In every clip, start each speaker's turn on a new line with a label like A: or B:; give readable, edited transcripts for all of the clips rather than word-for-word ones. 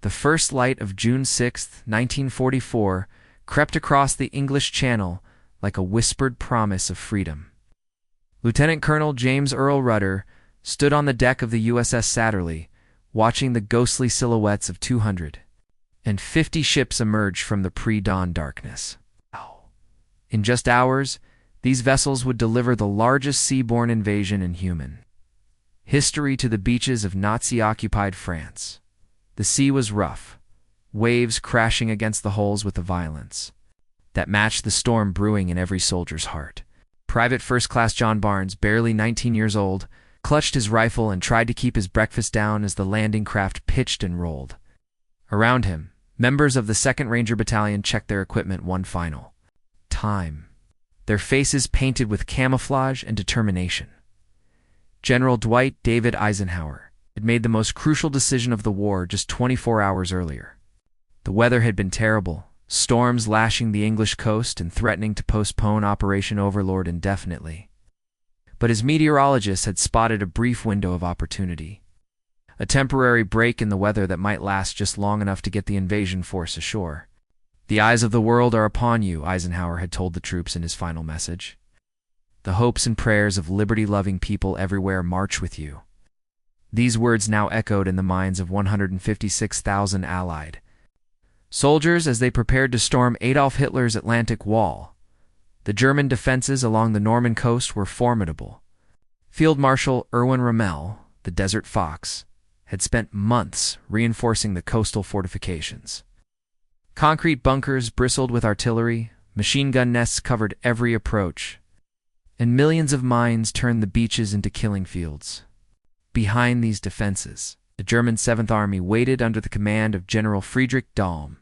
A: the first light of June 6, 1944, crept across the English Channel like a whispered promise of freedom. Lieutenant Colonel James Earl Rudder stood on the deck of the USS Satterley, watching the ghostly silhouettes of 250 ships emerge from the pre-dawn darkness. In just hours, these vessels would deliver the largest seaborne invasion in human history to the beaches of Nazi-occupied France. The sea was rough, waves crashing against the hulls with a violence that matched the storm brewing in every soldier's heart. Private First Class John Barnes, barely 19 years old, clutched his rifle and tried to keep his breakfast down as the landing craft pitched and rolled. Around him, members of the 2nd Ranger Battalion checked their equipment one final time, their faces painted with camouflage and determination. General Dwight David Eisenhower had made the most crucial decision of the war just 24 hours earlier. The weather had been terrible, storms lashing the English coast and threatening to postpone Operation Overlord indefinitely. But his meteorologists had spotted a brief window of opportunity, a temporary break in the weather that might last just long enough to get the invasion force ashore. "The eyes of the world are upon you," Eisenhower had told the troops in his final message. "The hopes and prayers of liberty-loving people everywhere march with you." These words now echoed in the minds of 156,000 Allied soldiers as they prepared to storm Adolf Hitler's Atlantic Wall. The German defenses along the Norman coast were formidable. Field Marshal Erwin Rommel, the Desert Fox, had spent months reinforcing the coastal fortifications. Concrete bunkers bristled with artillery, machine gun nests covered every approach, and millions of mines turned the beaches into killing fields. Behind these defenses, the German 7th Army waited under the command of General Friedrich Dahlm,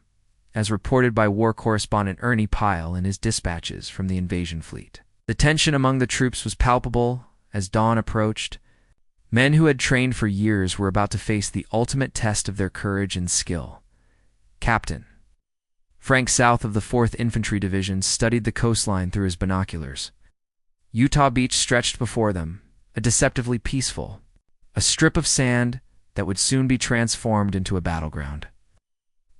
A: as reported by war correspondent Ernie Pyle in his dispatches from the invasion fleet. The tension among the troops was palpable as dawn approached. Men who had trained for years were about to face the ultimate test of their courage and skill. Captain Frank South of the 4th Infantry Division studied the coastline through his binoculars. Utah Beach stretched before them, a deceptively peaceful, a strip of sand that would soon be transformed into a battleground.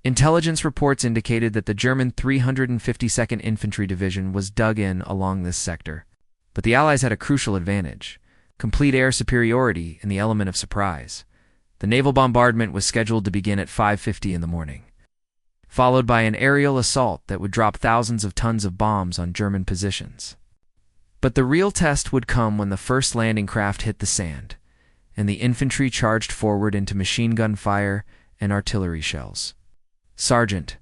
A: Intelligence reports indicated that the German 352nd Infantry Division was dug in along this sector, but the Allies had a crucial advantage: complete air superiority and the element of surprise. The naval bombardment was scheduled to begin at 5:50 in the morning, followed by an aerial assault that would drop thousands of tons of bombs on German positions. But the real test would come when the first landing craft hit the sand, and the infantry charged forward into machine gun fire and artillery shells. Sergeant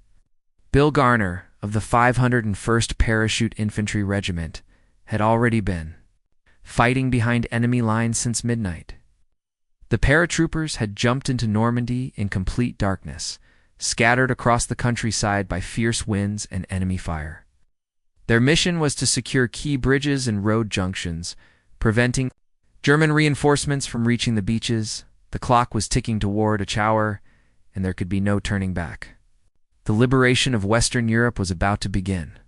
A: Bill Garner of the 501st Parachute Infantry Regiment had already been fighting behind enemy lines since midnight. The paratroopers had jumped into Normandy in complete darkness, scattered across the countryside by fierce winds and enemy fire. Their mission was to secure key bridges and road junctions, preventing German reinforcements from reaching the beaches. The clock was ticking toward a hour, and there could be no turning back. The liberation of Western Europe was about to begin.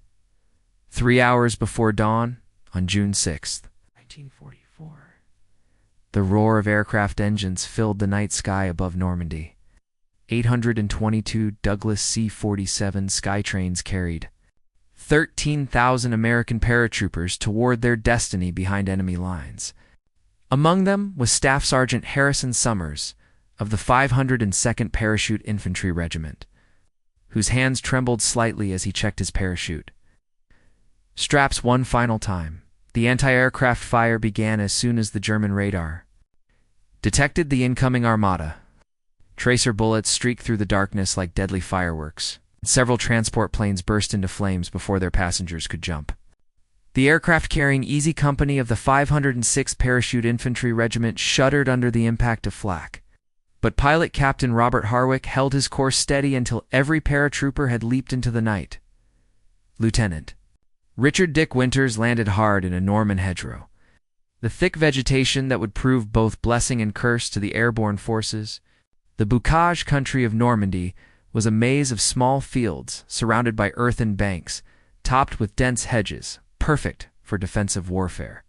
A: 3 hours before dawn, on June 6, 1944, the roar of aircraft engines filled the night sky above Normandy. 822 Douglas C-47 Skytrains carried 13,000 American paratroopers toward their destiny behind enemy lines. Among them was Staff Sergeant Harrison Summers of the 502nd Parachute Infantry Regiment, whose hands trembled slightly as he checked his parachute. Straps one final time. The anti-aircraft fire began as soon as the German radar detected the incoming armada. Tracer bullets streaked through the darkness like deadly fireworks. Several transport planes burst into flames before their passengers could jump. The aircraft-carrying Easy Company of the 506th Parachute Infantry Regiment shuddered under the impact of flak. But pilot Captain Robert Harwick held his course steady until every paratrooper had leaped into the night. Lieutenant Richard Dick Winters landed hard in a Norman hedgerow. The thick vegetation that would prove both blessing and curse to the airborne forces. The bocage country of Normandy was a maze of small fields surrounded by earthen banks, topped with dense hedges, perfect for defensive warfare.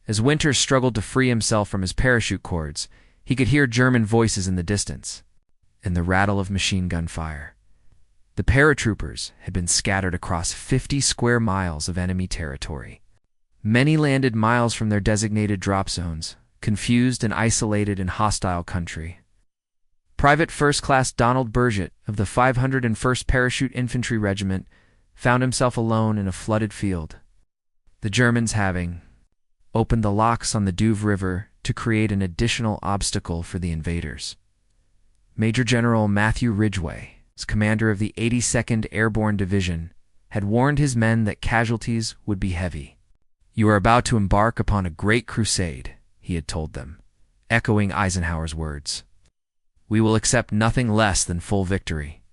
A: As Winters struggled to free himself from his parachute cords, he could hear German voices in the distance. and the rattle of machine gun fire. The paratroopers had been scattered across 50 square miles of enemy territory. Many landed miles from their designated drop zones, confused and isolated in hostile country. Private First Class Donald Burgett of the 501st Parachute Infantry Regiment found himself alone in a flooded field, the Germans having opened the locks on the Douve River to create an additional obstacle for the invaders. Major General Matthew Ridgway, as commander of the 82nd Airborne Division, had warned his men that casualties would be heavy. "You are about to embark upon a great crusade," he had told them, echoing Eisenhower's words. "We will accept nothing less than full victory."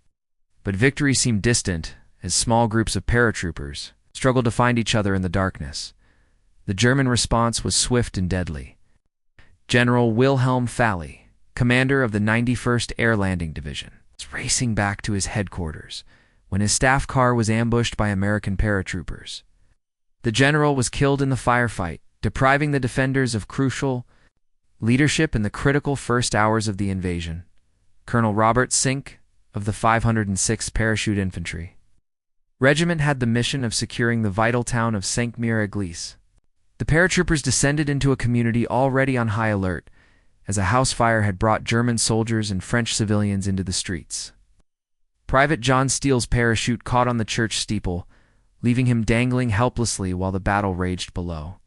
A: But victory seemed distant as small groups of paratroopers struggled to find each other in the darkness. The German response was swift and deadly. General Wilhelm Falley, commander of the 91st Air Landing Division, was racing back to his headquarters when his staff car was ambushed by American paratroopers. The general was killed in the firefight, depriving the defenders of crucial leadership in the critical first hours of the invasion. Colonel Robert Sink of the 506th Parachute Infantry Regiment had the mission of securing the vital town of Saint-Mire-Église. The paratroopers descended into a community already on high alert, as a house fire had brought German soldiers and French civilians into the streets. Private John Steele's parachute caught on the church steeple, leaving him dangling helplessly while the battle raged below.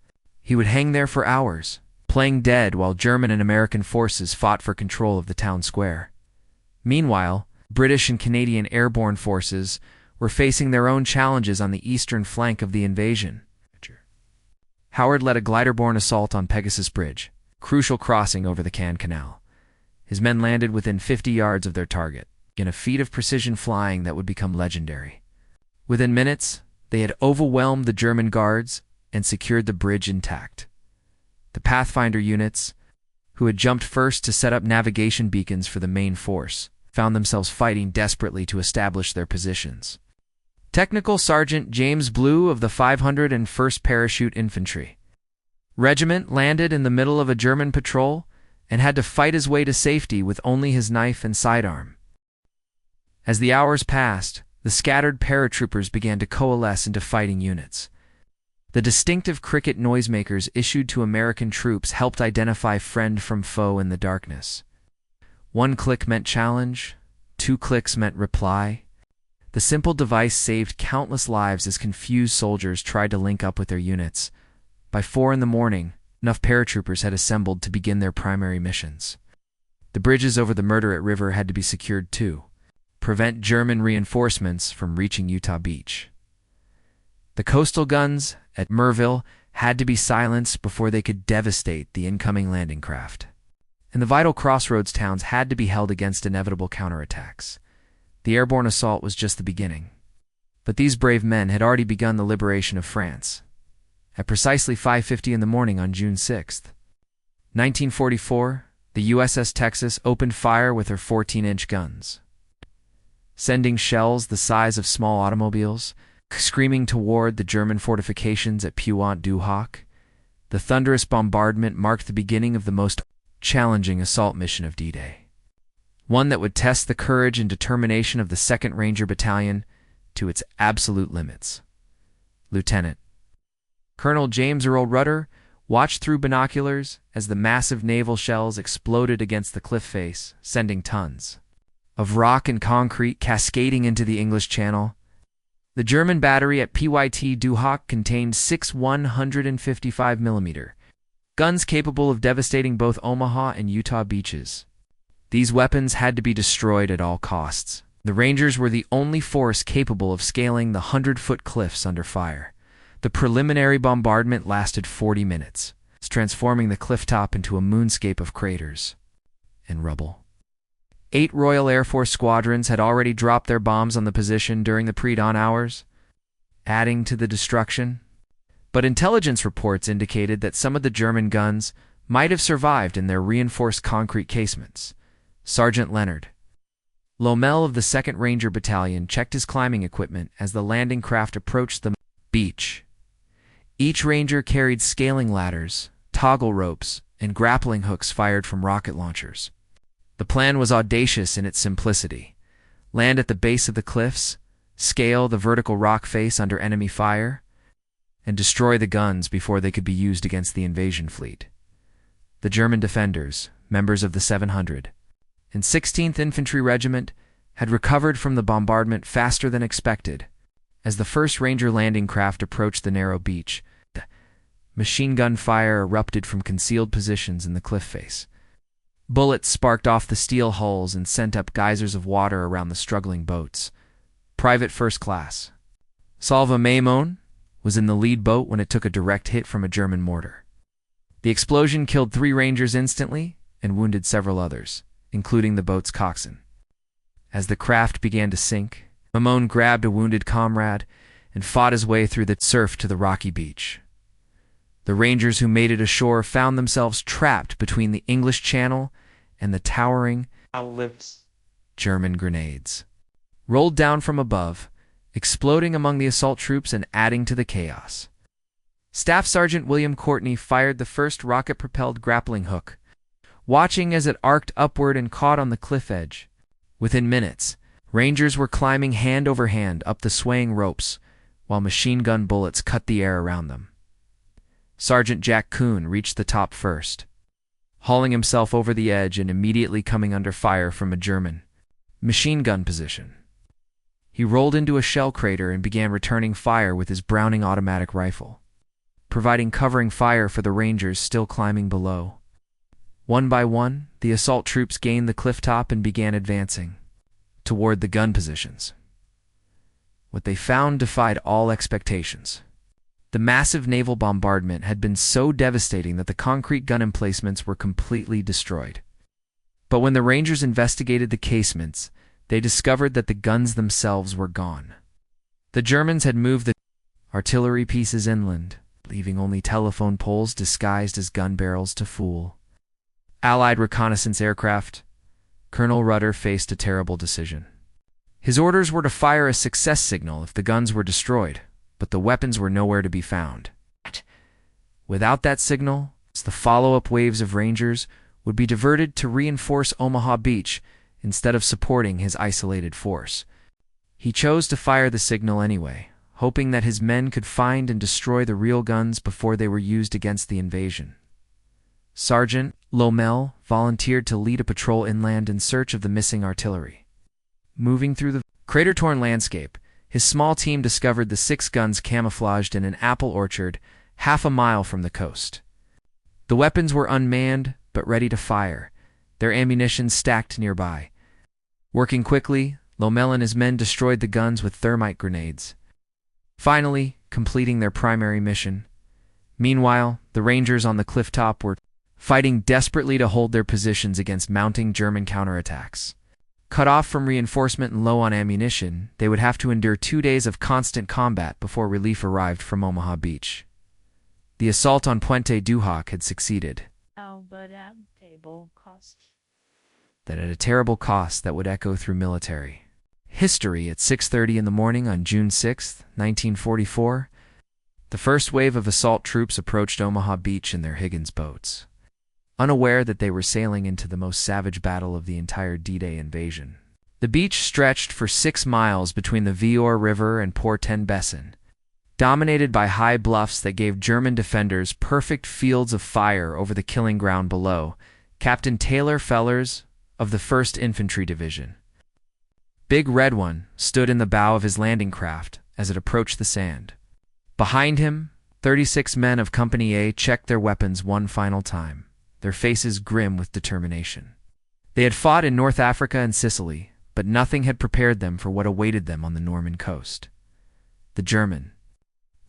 A: He would hang there for hours, playing dead while German and American forces fought for control of the town square. Meanwhile, British and Canadian airborne forces were facing their own challenges on the eastern flank of the invasion. Howard led a glider-borne assault on Pegasus Bridge, crucial crossing over the Caen Canal. His men landed within 50 yards of their target, in a feat of precision flying that would become legendary. Within minutes, they had overwhelmed the German guards and secured the bridge intact. The Pathfinder units, who had jumped first to set up navigation beacons for the main force, found themselves fighting desperately to establish their positions. Technical Sergeant James Blue of the 501st Parachute Infantry Regiment landed in the middle of a German patrol and had to fight his way to safety with only his knife and sidearm. As the hours passed, the scattered paratroopers began to coalesce into fighting units. The distinctive cricket noisemakers issued to American troops helped identify friend from foe in the darkness. One click meant challenge, 2 clicks meant reply. The simple device saved countless lives as confused soldiers tried to link up with their units. By 4 a.m, enough paratroopers had assembled to begin their primary missions. The bridges over the Murderette River had to be secured too, prevent German reinforcements from reaching Utah Beach. The coastal guns at Merville had to be silenced before they could devastate the incoming landing craft. And the vital crossroads towns had to be held against inevitable counterattacks. The airborne assault was just the beginning. But these brave men had already begun the liberation of France. At precisely 5:50 a.m. on June 6, 1944, the USS Texas opened fire with her 14-inch guns, sending shells the size of small automobiles, screaming toward the German fortifications at Puant-du-Hoc. The thunderous bombardment marked the beginning of the most challenging assault mission of D-Day, one that would test the courage and determination of the 2nd Ranger Battalion to its absolute limits. Lieutenant Colonel James Earl Rudder watched through binoculars as the massive naval shells exploded against the cliff face, sending tons of rock and concrete cascading into the English Channel. The German battery at Puant-du-Hoc contained 6 155mm guns capable of devastating both Omaha and Utah beaches. These weapons had to be destroyed at all costs. The Rangers were the only force capable of scaling the 100-foot cliffs under fire. The preliminary bombardment lasted 40 minutes, transforming the clifftop into a moonscape of craters and rubble. 8 Royal Air Force squadrons had already dropped their bombs on the position during the pre-dawn hours, adding to the destruction. But intelligence reports indicated that some of the German guns might have survived in their reinforced concrete casements. Sergeant Leonard Lomel of the 2nd Ranger Battalion checked his climbing equipment as the landing craft approached the beach. Each ranger carried scaling ladders, toggle ropes, and grappling hooks fired from rocket launchers. The plan was audacious in its simplicity. Land at the base of the cliffs, scale the vertical rock face under enemy fire, and destroy the guns before they could be used against the invasion fleet. The German defenders, members of the 700th and 16th Infantry Regiment, had recovered from the bombardment faster than expected. As the first Ranger landing craft approached the narrow beach, machine gun fire erupted from concealed positions in the cliff face. Bullets sparked off the steel hulls and sent up geysers of water around the struggling boats. Private First Class Salva Maimon was in the lead boat when it took a direct hit from a German mortar. The explosion killed 3 Rangers instantly and wounded several others, including the boat's coxswain. As the craft began to sink, Maimon grabbed a wounded comrade and fought his way through the surf to the rocky beach. The Rangers who made it ashore found themselves trapped between the English Channel and the towering German grenades, rolled down from above, exploding among the assault troops and adding to the chaos. Staff Sergeant William Courtney fired the first rocket-propelled grappling hook, watching as it arced upward and caught on the cliff edge. Within minutes, Rangers were climbing hand over hand up the swaying ropes, while machine gun bullets cut the air around them. Sergeant Jack Kuhn reached the top first, hauling himself over the edge and immediately coming under fire from a German machine gun position. He rolled into a shell crater and began returning fire with his Browning automatic rifle, providing covering fire for the Rangers still climbing below. One by one, the assault troops gained the cliff top and began advancing toward the gun positions. What they found defied all expectations. The massive naval bombardment had been so devastating that the concrete gun emplacements were completely destroyed. But when the Rangers investigated the casements, they discovered that the guns themselves were gone. The Germans had moved the artillery pieces inland, leaving only telephone poles disguised as gun barrels to fool Allied reconnaissance aircraft. Colonel Rudder faced a terrible decision. His orders were to fire a success signal if the guns were destroyed, but the weapons were nowhere to be found. Without that signal, the follow-up waves of Rangers would be diverted to reinforce Omaha Beach instead of supporting his isolated force. He chose to fire the signal anyway, hoping that his men could find and destroy the real guns before they were used against the invasion. Sergeant Lomel volunteered to lead a patrol inland in search of the missing artillery. Moving through the crater-torn landscape, his small team discovered the 6 guns camouflaged in an apple orchard half a mile from the coast. The weapons were unmanned but ready to fire, their ammunition stacked nearby. Working quickly, Lomel and his men destroyed the guns with thermite grenades, finally completing their primary mission. Meanwhile, the Rangers on the cliff top were fighting desperately to hold their positions against mounting German counterattacks. Cut off from reinforcement and low on ammunition, they would have to endure 2 days of constant combat before relief arrived from Omaha Beach. The assault on Puente Duhok had succeeded,
B: but at terrible cost.
A: That at a terrible cost that would echo through military history. At 6:30 in the morning on June 6, 1944, the first wave of assault troops approached Omaha Beach in their Higgins boats, unaware that they were sailing into the most savage battle of the entire D-Day invasion. The beach stretched for 6 miles between the Vior River and Port-Ten-Besson, dominated by high bluffs that gave German defenders perfect fields of fire over the killing ground below. Captain Taylor Fellers of the 1st Infantry Division, Big Red One, stood in the bow of his landing craft as it approached the sand. Behind him, 36 men of Company A checked their weapons one final time, their faces grim with determination. They had fought in North Africa and Sicily, but nothing had prepared them for what awaited them on the Norman coast. The German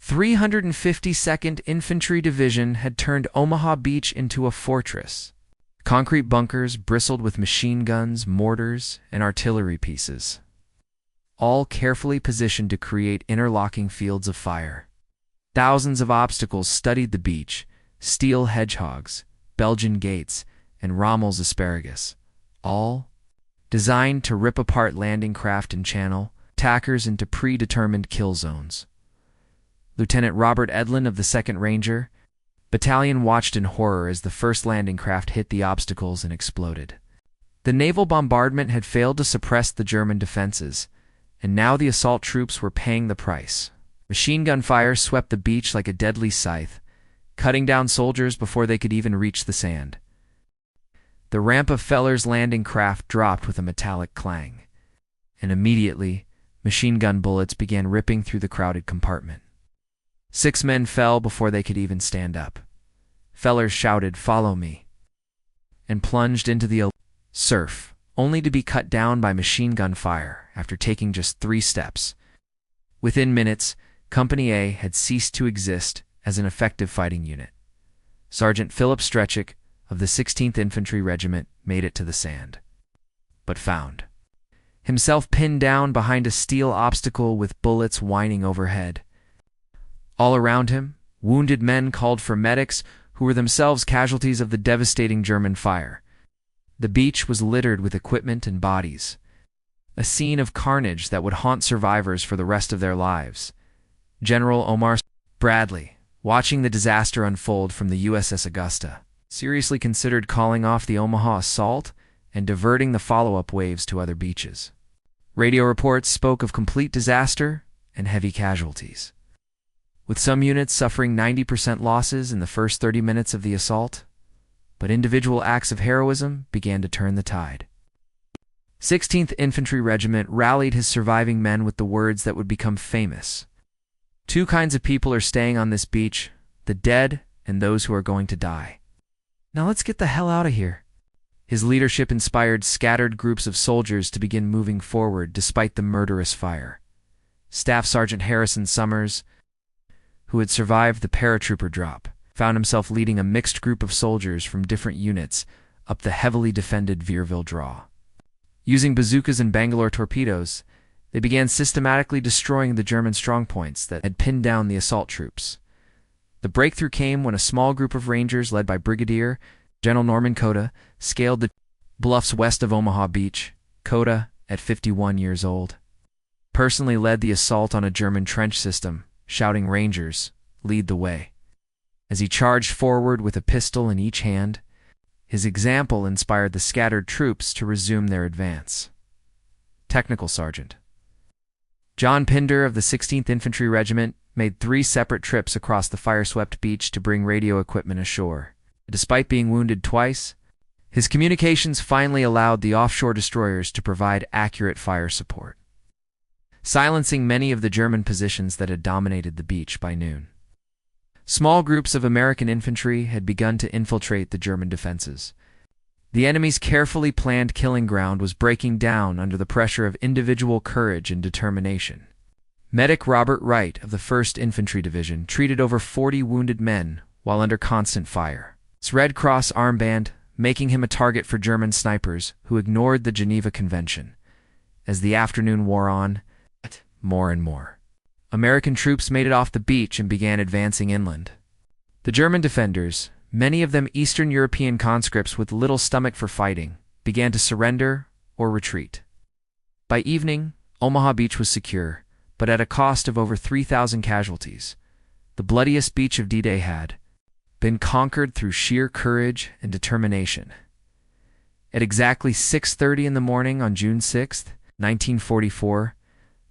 A: 352nd Infantry Division had turned Omaha Beach into a fortress. Concrete bunkers bristled with machine guns, mortars, and artillery pieces, all carefully positioned to create interlocking fields of fire. Thousands of obstacles studded the beach: steel hedgehogs, Belgian gates, and Rommel's asparagus, all designed to rip apart landing craft and channel attackers into predetermined kill zones. Lieutenant Robert Edlin of the 2nd Ranger Battalion watched in horror as the first landing craft hit the obstacles and exploded. The naval bombardment had failed to suppress the German defenses, and now the assault troops were paying the price. Machine gun fire swept the beach like a deadly scythe, cutting down soldiers before they could even reach the sand. The ramp of Feller's landing craft dropped with a metallic clang, and immediately, machine gun bullets began ripping through the crowded compartment. 6 men fell before they could even stand up. Feller shouted, "Follow me," and plunged into the surf, only to be cut down by machine gun fire after taking just 3 steps. Within minutes, Company A had ceased to exist as an effective fighting unit. Sergeant Philip Strechik of the 16th Infantry Regiment made it to the sand, but found himself pinned down behind a steel obstacle with bullets whining overhead. All around him, wounded men called for medics who were themselves casualties of the devastating German fire. The beach was littered with equipment and bodies, a scene of carnage that would haunt survivors for the rest of their lives. General Omar Bradley, watching the disaster unfold from the USS Augusta, seriously considered calling off the Omaha assault and diverting the follow-up waves to other beaches. Radio reports spoke of complete disaster and heavy casualties, with some units suffering 90% losses in the first 30 minutes of the assault, but individual acts of heroism began to turn the tide. 16th Infantry Regiment rallied his surviving men with the words that would become famous: "Two kinds of people are staying on this beach, the dead and those who are going to die. Now let's get the hell out of here." His leadership inspired scattered groups of soldiers to begin moving forward despite the murderous fire. Staff Sergeant Harrison Summers, who had survived the paratrooper drop, found himself leading a mixed group of soldiers from different units up the heavily defended Vierville Draw. Using bazookas and Bangalore torpedoes, they began systematically destroying the German strongpoints that had pinned down the assault troops. The breakthrough came when a small group of Rangers led by Brigadier General Norman Cota scaled the bluffs west of Omaha Beach. Cota, at 51 years old, personally led the assault on a German trench system, shouting, "Rangers, lead the way." As he charged forward with a pistol in each hand, his example inspired the scattered troops to resume their advance. Technical Sergeant John Pinder of the 16th Infantry Regiment made 3 separate trips across the fire-swept beach to bring radio equipment ashore. Despite being wounded twice, his communications finally allowed the offshore destroyers to provide accurate fire support, silencing many of the German positions that had dominated the beach by noon. Small groups of American infantry had begun to infiltrate the German defenses. The enemy's carefully planned killing ground was breaking down under the pressure of individual courage and determination. Medic Robert Wright of the 1st Infantry Division treated over 40 wounded men while under constant fire, his Red Cross armband making him a target for German snipers who ignored the Geneva Convention. As the afternoon wore on, more and more American troops made it off the beach and began advancing inland. The German defenders, many of them Eastern European conscripts with little stomach for fighting, began to surrender or retreat. By evening, Omaha Beach was secure, but at a cost of over 3,000 casualties. The bloodiest beach of D-Day had been conquered through sheer courage and determination. At exactly 6:30 in the morning on June 6, 1944,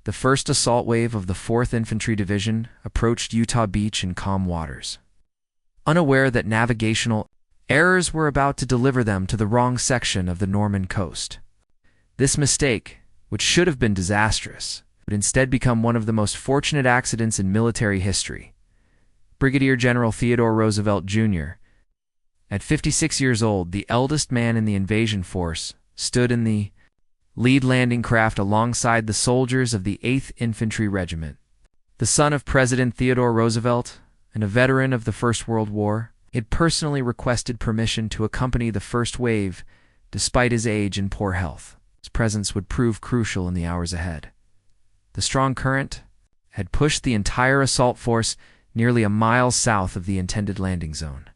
A: the first assault wave of the 4th Infantry Division approached Utah Beach in calm waters, unaware that navigational errors were about to deliver them to the wrong section of the Norman coast. This mistake, which should have been disastrous, would instead become one of the most fortunate accidents in military history. Brigadier General Theodore Roosevelt, Jr., at 56 years old, the eldest man in the invasion force, stood in the lead landing craft alongside the soldiers of the 8th Infantry Regiment. The son of President Theodore Roosevelt and a veteran of the First World War, he had personally requested permission to accompany the first wave despite his age and poor health. His presence would prove crucial in the hours ahead. The strong current had pushed the entire assault force nearly a mile south of the intended landing zone,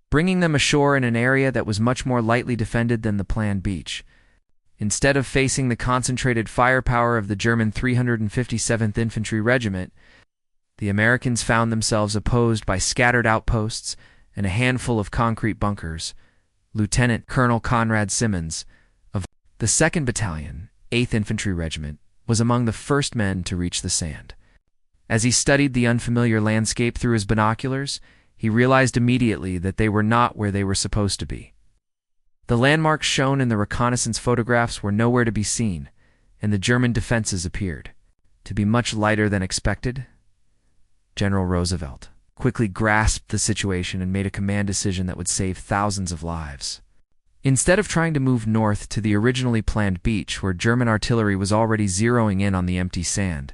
A: bringing them ashore in an area that was much more lightly defended than the planned beach. Instead of facing the concentrated firepower of the German 357th Infantry Regiment, the Americans found themselves opposed by scattered outposts and a handful of concrete bunkers. Lieutenant Colonel Conrad Simmons The 2nd Battalion, 8th Infantry Regiment, was among the first men to reach the sand. As he studied the unfamiliar landscape through his binoculars, he realized immediately that they were not where they were supposed to be. The landmarks shown in the reconnaissance photographs were nowhere to be seen, and the German defenses appeared to be much lighter than expected. General Roosevelt quickly grasped the situation and made a command decision that would save thousands of lives. Instead of trying to move north to the originally planned beach where German artillery was already zeroing in on the empty sand,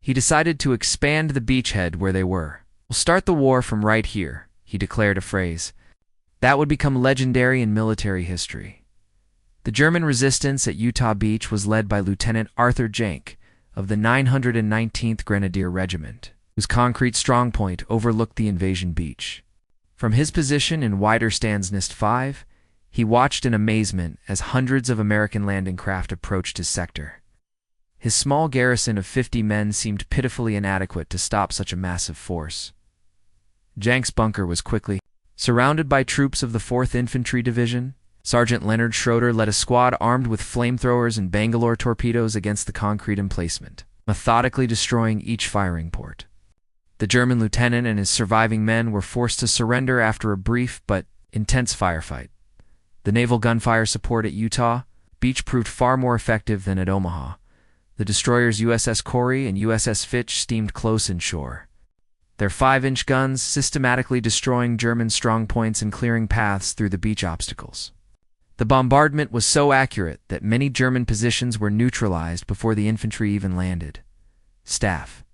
A: he decided to expand the beachhead where they were. "We'll start the war from right here," he declared, a phrase that would become legendary in military history. The German resistance at Utah Beach was led by Lieutenant Arthur Jank of the 919th Grenadier Regiment, whose concrete strongpoint overlooked the invasion beach. From his position in Widerstandsnist 5, he watched in amazement as hundreds of American landing craft approached his sector. His small garrison of 50 men seemed pitifully inadequate to stop such a massive force. Jank's bunker was quickly surrounded by troops of the 4th Infantry Division. Sergeant Leonard Schroeder led a squad armed with flamethrowers and Bangalore torpedoes against the concrete emplacement, methodically destroying each firing port. The German lieutenant and his surviving men were forced to surrender after a brief but intense firefight. The naval gunfire support at Utah Beach proved far more effective than at Omaha. The destroyers USS Corey and USS Fitch steamed close inshore, their 5-inch guns systematically destroying German strongpoints and clearing paths through the beach obstacles. The bombardment was so accurate that many German positions were neutralized before the infantry even landed. Staff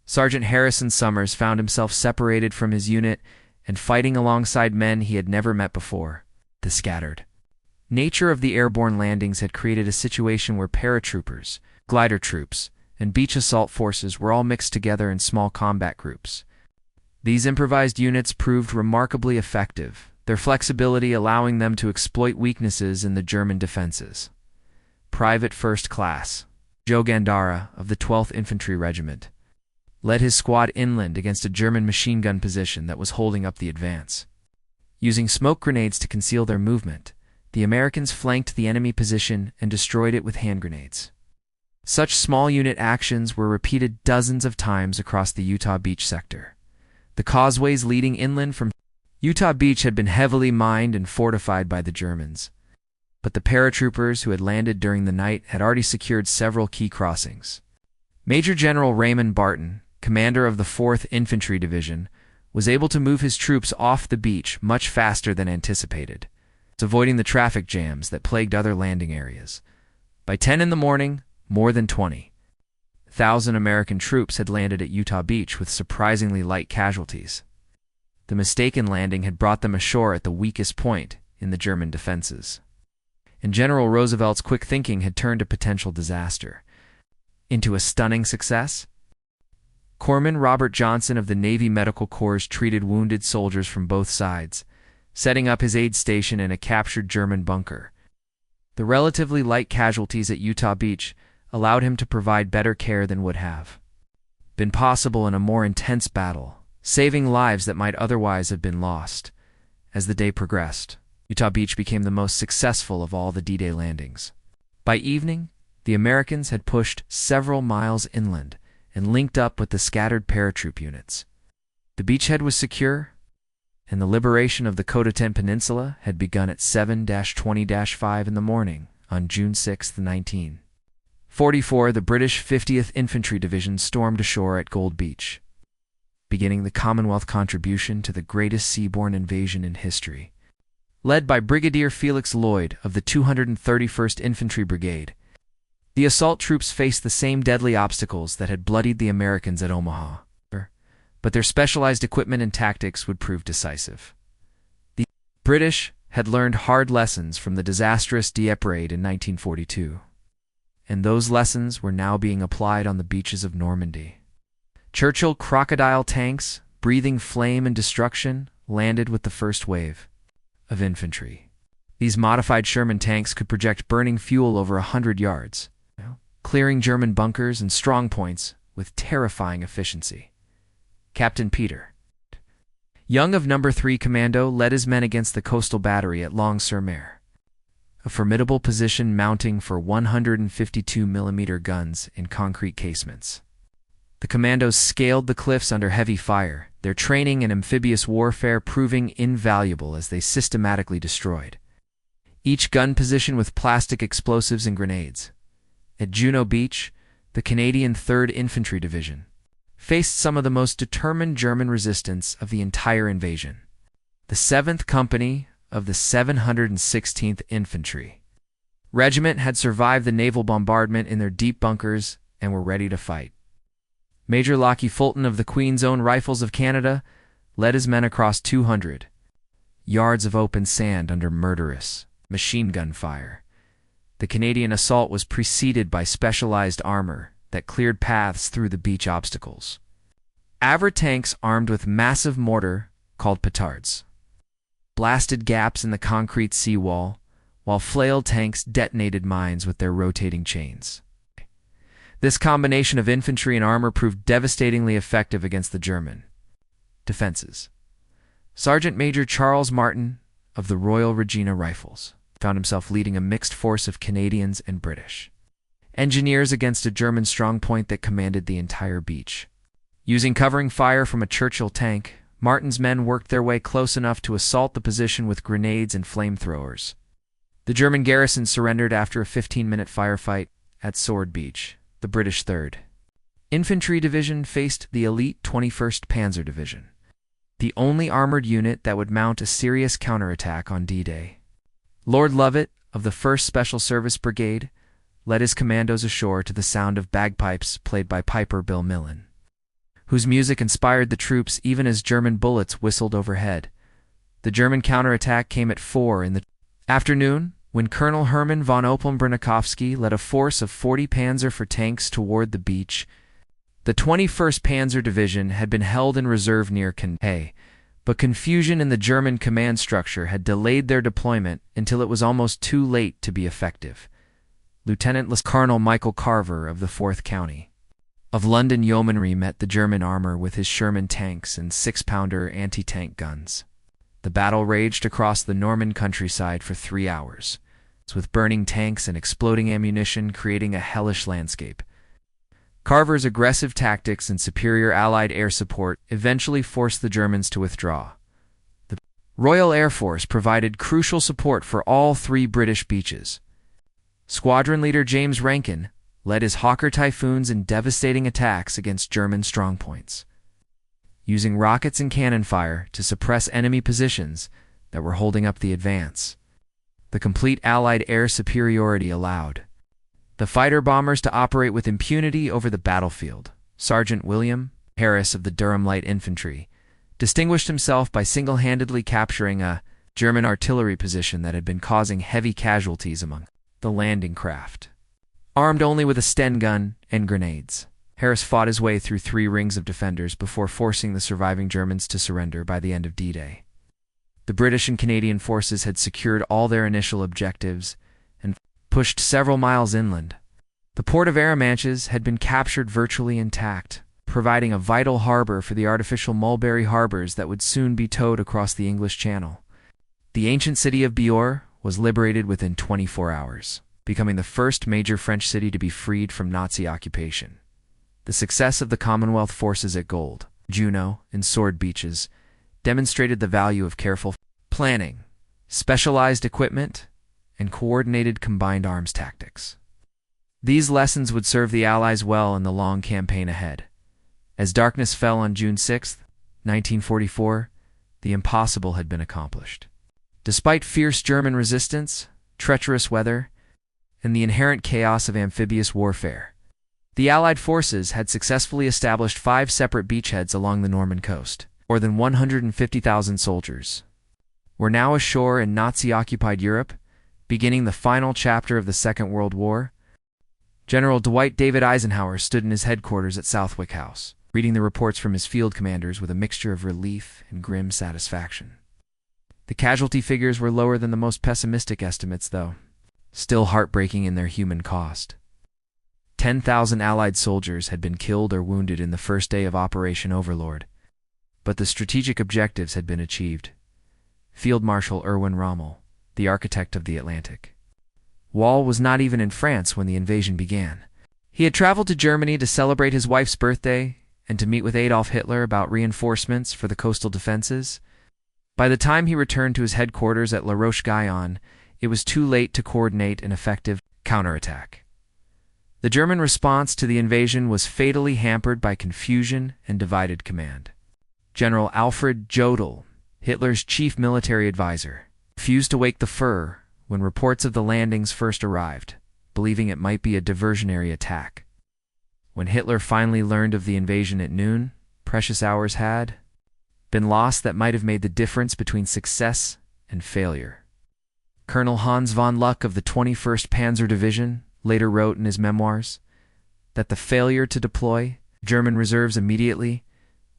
A: Sergeant Harrison Summers found himself separated from his unit and fighting alongside men he had never met before. The scattered nature of the airborne landings had created a situation where paratroopers, glider troops, and beach assault forces were all mixed together in small combat groups. These improvised units proved remarkably effective, their flexibility allowing them to exploit weaknesses in the German defenses. Private First Class Joe Gandara of the 12th Infantry Regiment led his squad inland against a German machine gun position that was holding up the advance. Using smoke grenades to conceal their movement, the Americans flanked the enemy position and destroyed it with hand grenades. Such small unit actions were repeated dozens of times across the Utah Beach sector. The causeways leading inland from Utah Beach had been heavily mined and fortified by the Germans, but the paratroopers who had landed during the night had already secured several key crossings. Major General Raymond Barton, commander of the 4th Infantry Division, was able to move his troops off the beach much faster than anticipated, avoiding the traffic jams that plagued other landing areas. By 10 in the morning, more than 20,000 American troops had landed at Utah Beach with surprisingly light casualties. The mistaken landing had brought them ashore at the weakest point in the German defenses, and General Roosevelt's quick thinking had turned a potential disaster into a stunning success. Corpsman Robert Johnson of the Navy Medical Corps treated wounded soldiers from both sides, setting up his aid station in a captured German bunker. The relatively light casualties at Utah Beach allowed him to provide better care than would have been possible in a more intense battle, saving lives that might otherwise have been lost. As the day progressed, Utah Beach became the most successful of all the D-Day landings. By evening, the Americans had pushed several miles inland and linked up with the scattered paratroop units. The beachhead was secure, and the liberation of the Kotatan Peninsula had begun at 7-20-5 in the morning on June 6, 1944. The British 50th Infantry Division stormed ashore at Gold Beach, beginning the Commonwealth contribution to the greatest seaborne invasion in history. Led by Brigadier Felix Lloyd of the 231st Infantry Brigade, the assault troops faced the same deadly obstacles that had bloodied the Americans at Omaha, but their specialized equipment and tactics would prove decisive. The British had learned hard lessons from the disastrous Dieppe raid in 1942, and those lessons were now being applied on the beaches of Normandy. Churchill crocodile tanks, breathing flame and destruction, landed with the first wave of infantry. These modified Sherman tanks could project burning fuel over 100 yards, clearing German bunkers and strongpoints with terrifying efficiency. Captain Peter Young of No. 3 Commando led his men against the coastal battery at Long-sur-Mer, a formidable position mounting for 152mm guns in concrete casements. The commandos scaled the cliffs under heavy fire, their training in amphibious warfare proving invaluable as they systematically destroyed each gun position with plastic explosives and grenades. At Juno Beach, the Canadian 3rd Infantry Division faced some of the most determined German resistance of the entire invasion. The 7th Company of the 716th Infantry Regiment had survived the naval bombardment in their deep bunkers and were ready to fight. Major Lockie Fulton of the Queen's Own Rifles of Canada led his men across 200 yards of open sand under murderous machine gun fire. The Canadian assault was preceded by specialized armor that cleared paths through the beach obstacles. Avro tanks armed with massive mortar, called petards, blasted gaps in the concrete seawall, while flail tanks detonated mines with their rotating chains. This combination of infantry and armor proved devastatingly effective against the German defenses. Sergeant Major Charles Martin of the Royal Regina Rifles found himself leading a mixed force of Canadians and British engineers against a German strongpoint that commanded the entire beach. Using covering fire from a Churchill tank, Martin's men worked their way close enough to assault the position with grenades and flamethrowers. The German garrison surrendered after a 15-minute firefight at Sword Beach. The British 3rd Infantry Division faced the elite 21st Panzer Division, the only armored unit that would mount a serious counterattack on D-Day. Lord Lovett of the 1st Special Service Brigade led his commandos ashore to the sound of bagpipes played by Piper Bill Millen, whose music inspired the troops even as German bullets whistled overhead. The German counterattack came at 4 in the afternoon, when Colonel Hermann von Oppeln-Brunnikowski led a force of 40 Panzer for tanks toward the beach. The 21st Panzer Division had been held in reserve near Cannes, but confusion in the German command structure had delayed their deployment until it was almost too late to be effective. Lieutenant Colonel Michael Carver of the 4th County of London Yeomanry met the German armor with his Sherman tanks and 6-pounder anti-tank guns. The battle raged across the Norman countryside for 3 hours, with burning tanks and exploding ammunition creating a hellish landscape. Carver's aggressive tactics and superior Allied air support eventually forced the Germans to withdraw. The Royal Air Force provided crucial support for all 3 British beaches. Squadron leader James Rankin led his Hawker Typhoons in devastating attacks against German strongpoints, using rockets and cannon fire to suppress enemy positions that were holding up the advance. The complete Allied air superiority allowed the fighter-bombers to operate with impunity over the battlefield. Sergeant William Harris of the Durham Light Infantry distinguished himself by single-handedly capturing a German artillery position that had been causing heavy casualties among the landing craft. Armed only with a Sten gun and grenades, Harris fought his way through 3 rings of defenders before forcing the surviving Germans to surrender by the end of D-Day. The British and Canadian forces had secured all their initial objectives and pushed several miles inland. The port of Arromanches had been captured virtually intact, providing a vital harbor for the artificial mulberry harbors that would soon be towed across the English Channel. The ancient city of Bior was liberated within 24 hours, becoming the first major French city to be freed from Nazi occupation. The success of the Commonwealth forces at Gold, Juno, and Sword Beaches demonstrated the value of careful planning, specialized equipment, and coordinated combined arms tactics. These lessons would serve the Allies well in the long campaign ahead. As darkness fell on June 6, 1944, the impossible had been accomplished. Despite fierce German resistance, treacherous weather, and the inherent chaos of amphibious warfare, the Allied forces had successfully established 5 separate beachheads along the Norman coast. More than 150,000 soldiers were now ashore in Nazi-occupied Europe, beginning the final chapter of the Second World War. General Dwight David Eisenhower stood in his headquarters at Southwick House, reading the reports from his field commanders with a mixture of relief and grim satisfaction. The casualty figures were lower than the most pessimistic estimates, though, still heartbreaking in their human cost. 10,000 Allied soldiers had been killed or wounded in the first day of Operation Overlord, but the strategic objectives had been achieved. Field Marshal Erwin Rommel, the architect of the Atlantic, Wall was not even in France when the invasion began. He had traveled to Germany to celebrate his wife's birthday and to meet with Adolf Hitler about reinforcements for the coastal defenses. By the time he returned to his headquarters at La Roche-Guyon, it was too late to coordinate an effective counterattack. The German response to the invasion was fatally hampered by confusion and divided command. General Alfred Jodl, Hitler's chief military advisor, refused to wake the Fuhrer when reports of the landings first arrived, believing it might be a diversionary attack. When Hitler finally learned of the invasion at noon, precious hours had been lost that might have made the difference between success and failure. Colonel Hans von Luck of the 21st Panzer Division later wrote in his memoirs that the failure to deploy German reserves immediately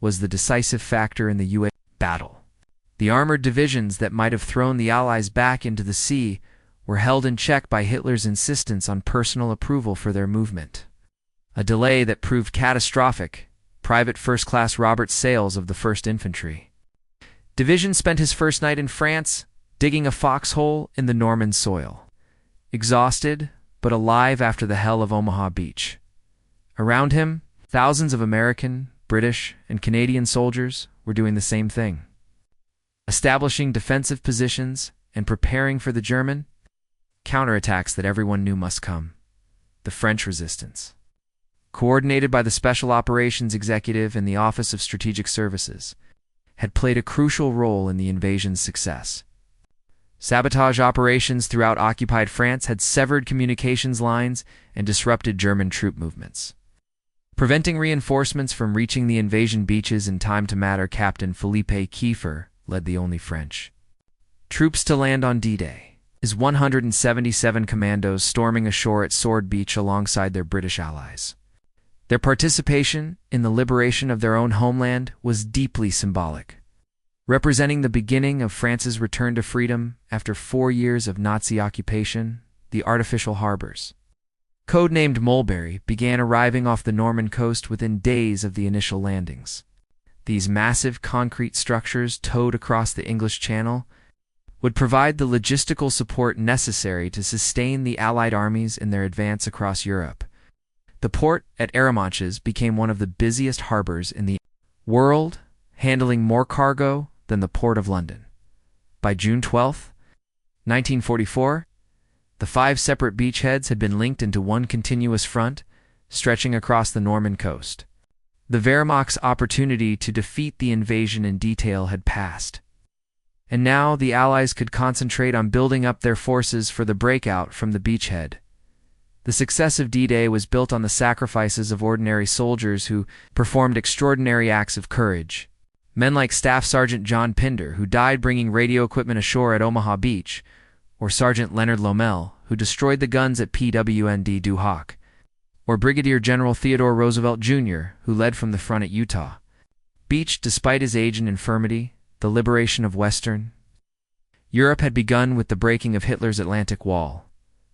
A: was the decisive factor in the UA battle. The armored divisions that might have thrown the Allies back into the sea were held in check by Hitler's insistence on personal approval for their movement, a delay that proved catastrophic. Private First Class Robert Sales of the 1st Infantry Division spent his first night in France digging a foxhole in the Norman soil, exhausted but alive after the hell of Omaha Beach. Around him, thousands of American, British, and Canadian soldiers were doing the same thing, establishing defensive positions and preparing for the German counterattacks that everyone knew must come. The French resistance, coordinated by the Special Operations Executive and the Office of Strategic Services, had played a crucial role in the invasion's success. Sabotage operations throughout occupied France had severed communications lines and disrupted German troop movements. Preventing reinforcements from reaching the invasion beaches in time to matter, Captain Philippe Kiefer led the only French troops to land on D-Day, his 177 commandos storming ashore at Sword Beach alongside their British allies. Their participation in the liberation of their own homeland was deeply symbolic, representing the beginning of France's return to freedom after 4 years of Nazi occupation. The artificial harbors, codenamed Mulberry, began arriving off the Norman coast within days of the initial landings. These massive concrete structures towed across the English Channel would provide the logistical support necessary to sustain the Allied armies in their advance across Europe. The port at Arromanches became one of the busiest harbors in the world, handling more cargo than the Port of London. By June 12, 1944, the 5 separate beachheads had been linked into one continuous front, stretching across the Norman coast. The Wehrmacht's opportunity to defeat the invasion in detail had passed, and now the Allies could concentrate on building up their forces for the breakout from the beachhead. The success of D-Day was built on the sacrifices of ordinary soldiers who performed extraordinary acts of courage. Men like Staff Sergeant John Pinder, who died bringing radio equipment ashore at Omaha Beach, or Sergeant Leonard Lommel, who destroyed the guns at PWND Du Hoc, or Brigadier General Theodore Roosevelt Jr., who led from the front at Utah Beach. Despite his age and infirmity, the liberation of Western Europe had begun with the breaking of Hitler's Atlantic Wall.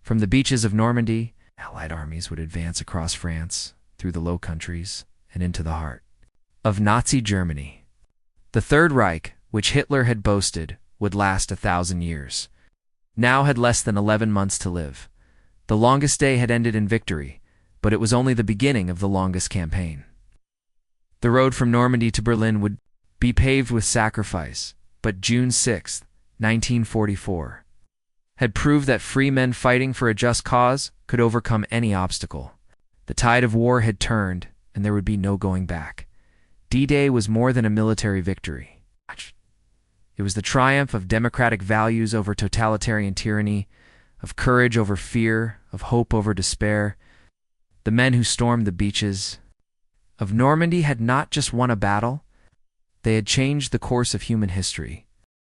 A: From the beaches of Normandy, Allied armies would advance across France, through the Low Countries, and into the heart of Nazi Germany. The Third Reich, which Hitler had boasted would last 1,000 years, now had less than 11 months to live. The longest day had ended in victory, but it was only the beginning of the longest campaign. The road from Normandy to Berlin would be paved with sacrifice, but June 6, 1944, had proved that free men fighting for a just cause could overcome any obstacle. The tide of war had turned, and there would be no going back. D-Day was more than a military victory. It was the triumph of democratic values over totalitarian tyranny, of courage over fear, of hope over despair. The men who stormed the beaches of Normandy had not just won a battle, they had changed the course of human history.